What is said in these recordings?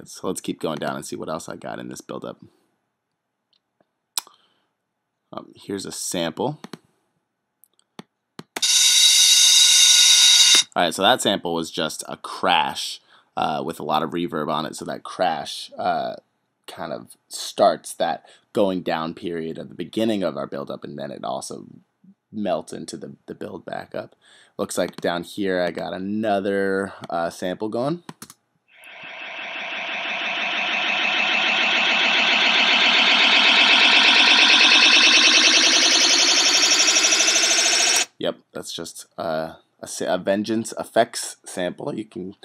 So let's keep going down and see what else I got in this buildup. Here's a sample. All right, so that sample was just a crash with a lot of reverb on it. So that crash kind of starts that going down period at the beginning of our buildup, and then it also melts into the build back up. Looks like down here I got another sample going. Yep, that's just a Vengeance Effects sample. You can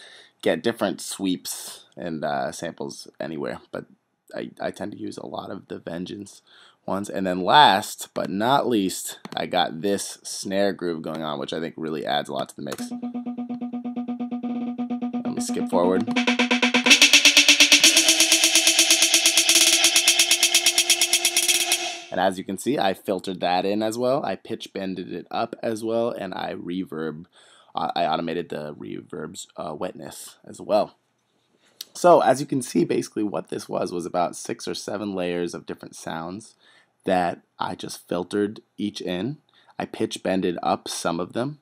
get different sweeps and samples anywhere, but I tend to use a lot of the Vengeance ones. And then last but not least, I got this snare groove going on, which I think really adds a lot to the mix. Let me skip forward. And as you can see, I filtered that in as well. I pitch bended it up as well, and I automated the reverb's wetness as well. So as you can see, basically what this was about 6 or 7 layers of different sounds that I just filtered each in. I pitch bended up some of them,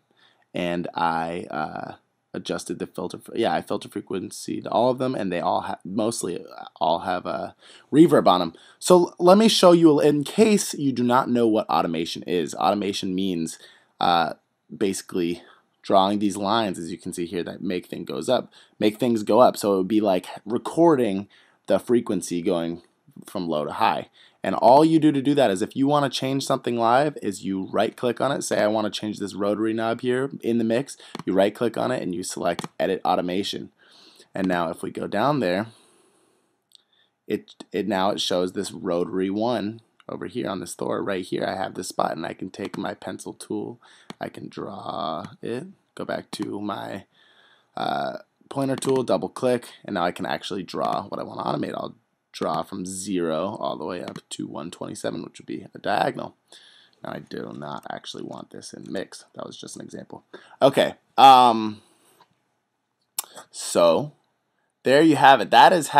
and I adjusted the filter. I filter frequency to all of them, and they all mostly all have a reverb on them. So let me show you, in case you do not know what automation is. Automation means basically drawing these lines, as you can see here, that make things go up. So it would be like recording the frequency going from low to high. And all you do to do that is, if you want to change something live, is you right click on it. Say I want to change this rotary knob here in the mix. You right click on it and you select Edit Automation. And now if we go down there, it shows this rotary one over here on this Thor. Right here I have this spot, and I can take my pencil tool, I can draw it, go back to my pointer tool, double click, and now I can actually draw what I want to automate. I'll draw from 0 all the way up to 127, which would be a diagonal. Now I do not actually want this in mix. That was just an example. Okay, so there you have it. That's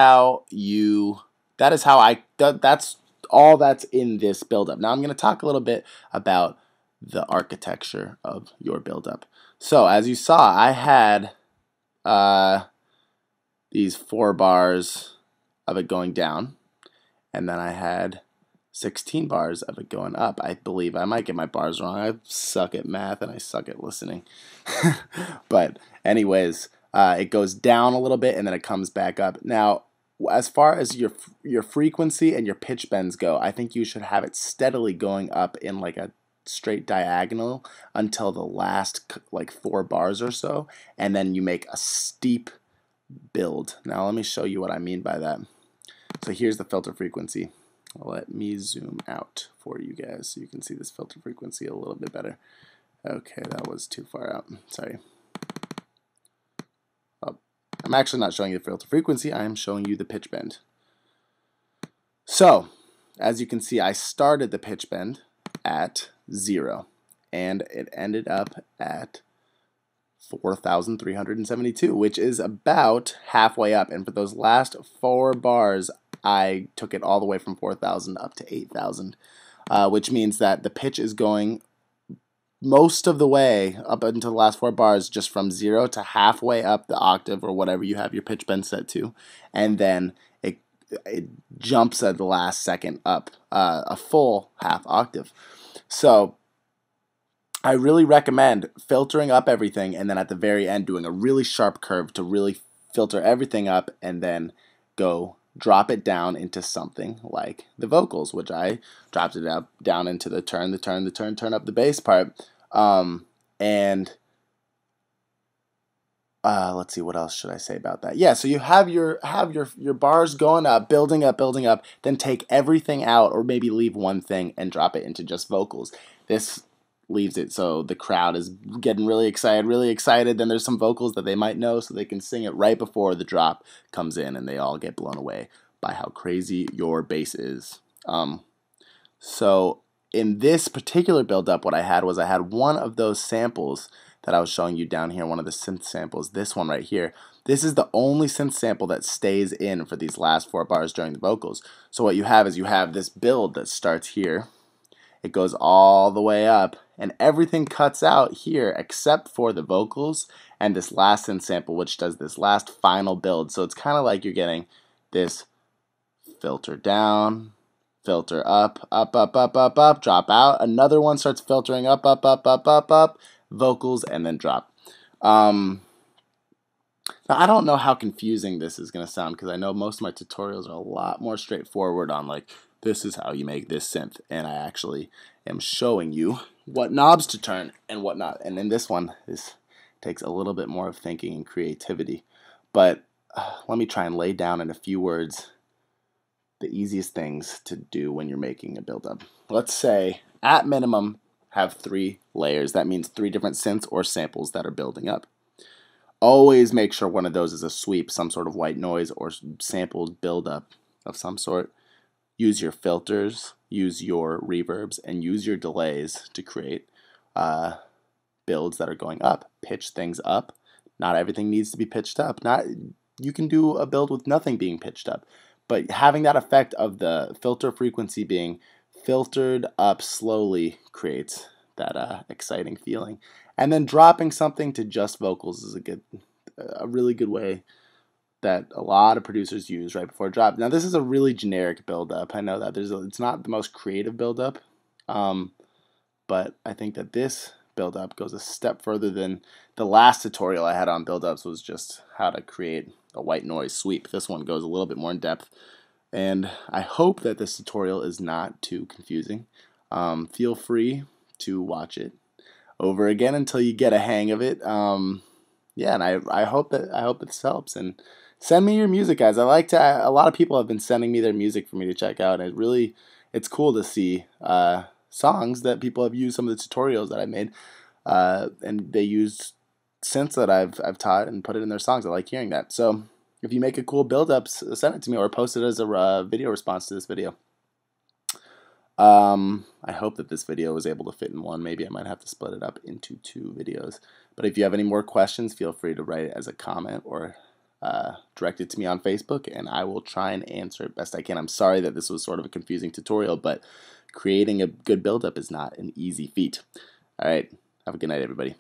all that's in this buildup. Now I'm going to talk a little bit about the architecture of your buildup. So as you saw, I had these 4 bars of it going down, and then I had 16 bars of it going up. I believe I might get my bars wrong. I suck at math and I suck at listening. But anyways, it goes down a little bit and then it comes back up. Now, as far as your frequency and your pitch bends go, I think you should have it steadily going up in like a straight diagonal until the last like 4 bars or so, and then you make a steep build. Now let me show you what I mean by that. So here's the filter frequency. Let me zoom out for you guys so you can see this filter frequency a little bit better. Okay, that was too far out. Sorry. Oh, I'm actually not showing you the filter frequency. I am showing you the pitch bend. So, as you can see, I started the pitch bend at 0, and it ended up at 4,372, which is about halfway up. And for those last 4 bars, I took it all the way from 4,000 up to 8,000, which means that the pitch is going most of the way up until the last 4 bars, just from 0 to halfway up the octave or whatever you have your pitch bend set to, and then it jumps at the last second up a full half octave. So I really recommend filtering up everything, and then at the very end doing a really sharp curve to really filter everything up, and then go drop it down into something like the vocals, which I dropped it down into the turn up the bass part. Let's see, what else should I say about that? Yeah, so you have your bars going up, building up, then take everything out, or maybe leave one thing and drop it into just vocals. This leaves it so the crowd is getting really excited. Then there's some vocals that they might know, so they can sing it right before the drop comes in, and they all get blown away by how crazy your bass is. So in this particular build-up, what I had one of those samples that I was showing you down here, one of the synth samples, this one right here. This is the only synth sample that stays in for these last 4 bars during the vocals. So what you have is you have this build that starts here. It goes all the way up, and everything cuts out here except for the vocals and this last synth sample, which does this last final build. So it's kind of like you're getting this filter down, filter up, up, up, up, up, up, drop out. Another one starts filtering up, up, up, up, up, up, vocals, and then drop. Now, I don't know how confusing this is going to sound because I know most of my tutorials are a lot more straightforward on like, this is how you make this synth, and I actually am showing you what knobs to turn and what not. And in this one, this takes a little bit more of thinking and creativity. But let me try and lay down in a few words the easiest things to do when you're making a build-up. Let's say, at minimum, have 3 layers. That means 3 different synths or samples that are building up. Always make sure one of those is a sweep, some sort of white noise or sampled buildup of some sort. Use your filters, use your reverbs, and use your delays to create builds that are going up. Pitch things up. Not everything needs to be pitched up. You can do a build with nothing being pitched up, but having that effect of the filter frequency being filtered up slowly creates that exciting feeling. And then dropping something to just vocals is a really good way that a lot of producers use right before drop. Now this is a really generic build-up. I know that it's not the most creative build-up, but I think that this build-up goes a step further than the last tutorial I had on build-ups was just how to create a white noise sweep. This one goes a little bit more in depth, and I hope that this tutorial is not too confusing. Feel free to watch it over again until you get a hang of it. Yeah, and I hope this helps, and send me your music, guys. A lot of people have been sending me their music for me to check out, and it's cool to see songs that people have used some of the tutorials that I made, and they use synths that I've taught and put it in their songs. I like hearing that. So if you make a cool build-up, send it to me or post it as a video response to this video. I hope that this video was able to fit in one. Maybe I might have to split it up into 2 videos. But if you have any more questions, feel free to write it as a comment or direct it to me on Facebook, and I will try and answer it best I can. I'm sorry that this was sort of a confusing tutorial, but creating a good build-up is not an easy feat. All right, have a good night, everybody.